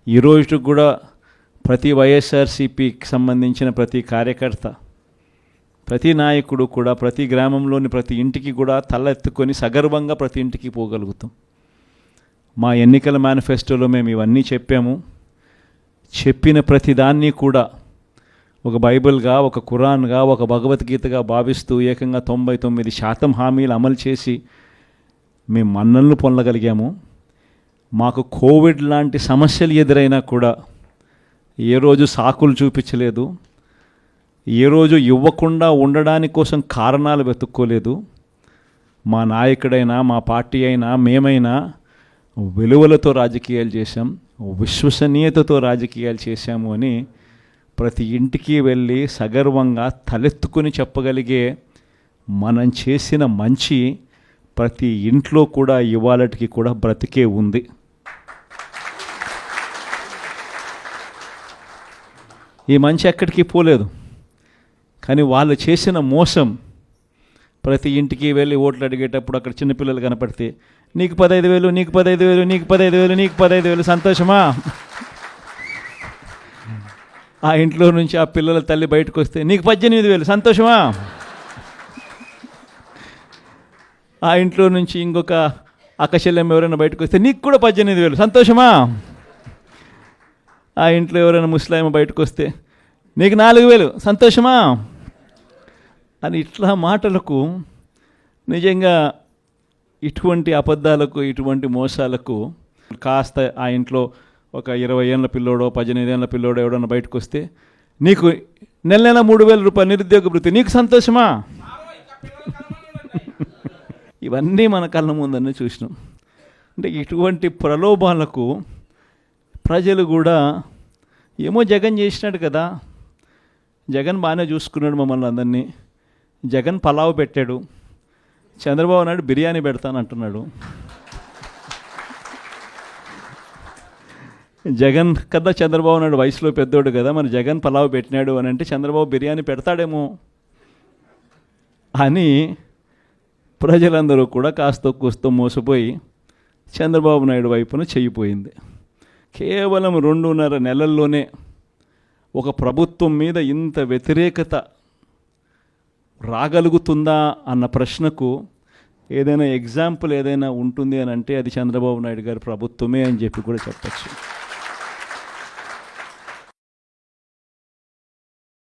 ఈరోజు కూడా ప్రతి వైఎస్ఆర్సీపీకి సంబంధించిన ప్రతి కార్యకర్త, ప్రతి నాయకుడు కూడా ప్రతి గ్రామంలోని ప్రతి ఇంటికి కూడా తలెత్తుకొని సగర్వంగా ప్రతి ఇంటికి పోగలుగుతాం. మా ఎన్నికల మేనిఫెస్టోలో మేము ఇవన్నీ చెప్పాము. చెప్పిన ప్రతిదాన్ని కూడా ఒక బైబిల్గా, ఒక ఖురాన్గా, ఒక భగవద్గీతగా భావిస్తూ ఏకంగా 99% హామీలు అమలు చేసి మేము మన్ననలు పొందగలిగాము. మాకు కోవిడ్ లాంటి సమస్యలు ఎదురైనా కూడా ఏ రోజు సాకులు చూపించలేదు, ఏ రోజు ఇవ్వకుండా ఉండడానికి కోసం కారణాలు వెతుక్కోలేదు. మా నాయకుడైనా, మా పార్టీ అయినా, మేమైనా విలువలతో రాజకీయాలు చేశాం, విశ్వసనీయతతో రాజకీయాలు చేశాము అని ప్రతి ఇంటికి వెళ్ళి సగర్వంగా తలెత్తుకొని చెప్పగలిగే మనం చేసిన మంచి ప్రతి ఇంట్లో కూడా ఇవాళటికి కూడా బ్రతికే ఉంది. ఈ మంచి ఎక్కడికి పోలేదు. కానీ వాళ్ళు చేసిన మోసం, ప్రతి ఇంటికి వెళ్ళి ఓట్లు అడిగేటప్పుడు అక్కడ చిన్నపిల్లలు కనపడితే నీకు 15,000, నీకు 15,000, నీకు 15,000, నీకు 15,000, సంతోషమా? ఆ ఇంట్లో నుంచి ఆ పిల్లల తల్లి బయటకు వస్తే నీకు 18,000, సంతోషమా? ఆ ఇంట్లో నుంచి ఇంకొక అక్కచెల్లెమ్మ ఎవరైనా బయటకు వస్తే నీకు కూడా 18,000, సంతోషమా? ఆ ఇంట్లో ఎవరైనా ముస్లాం బయటకు వస్తే నీకు 4,000, సంతోషమా? అని ఇట్లా మాటలకు నిజంగా ఇటువంటి అబద్ధాలకు, ఇటువంటి మోసాలకు కాస్త ఆ ఇంట్లో ఒక 20 ఏళ్ళ పిల్లోడో 18 ఏళ్ళ పిల్లోడో ఎవడన్నా బయటకు వస్తే నీకు నెల 3,000 రూపాయలు నిరుద్యోగ వృత్తి, నీకు సంతోషమా? ఇవన్నీ మన కళ్ళ ముందన్నీ చూసినాం. అంటే ఇటువంటి ప్రలోభాలకు ప్రజలు కూడా ఏమో జగన్ చేసినాడు కదా, జగన్ బాగానే చూసుకున్నాడు మమ్మల్ని అందరినీ, జగన్ పలావ్ పెట్టాడు, చంద్రబాబు నాయుడు బిర్యానీ పెడతానంటున్నాడు, జగన్ కదా చంద్రబాబు నాయుడు వయసులో పెద్దోడు కదా, మరి జగన్ పలావ్ పెట్టినాడు అని అంటే చంద్రబాబు బిర్యానీ పెడతాడేమో అని ప్రజలందరూ కూడా కాస్త కూస్తో మోసపోయి చంద్రబాబు నాయుడు వైపున చెయ్యిపోయింది. కేవలం 2.5 నెలల్లోనే ఒక ప్రభుత్వం మీద ఇంత వ్యతిరేకత రాగలుగుతుందా అన్న ప్రశ్నకు ఏదైనా ఎగ్జాంపుల్ ఏదైనా ఉంటుంది అని అంటే అది చంద్రబాబు నాయుడు గారి ప్రభుత్వమే అని చెప్పి కూడా చెప్పచ్చు.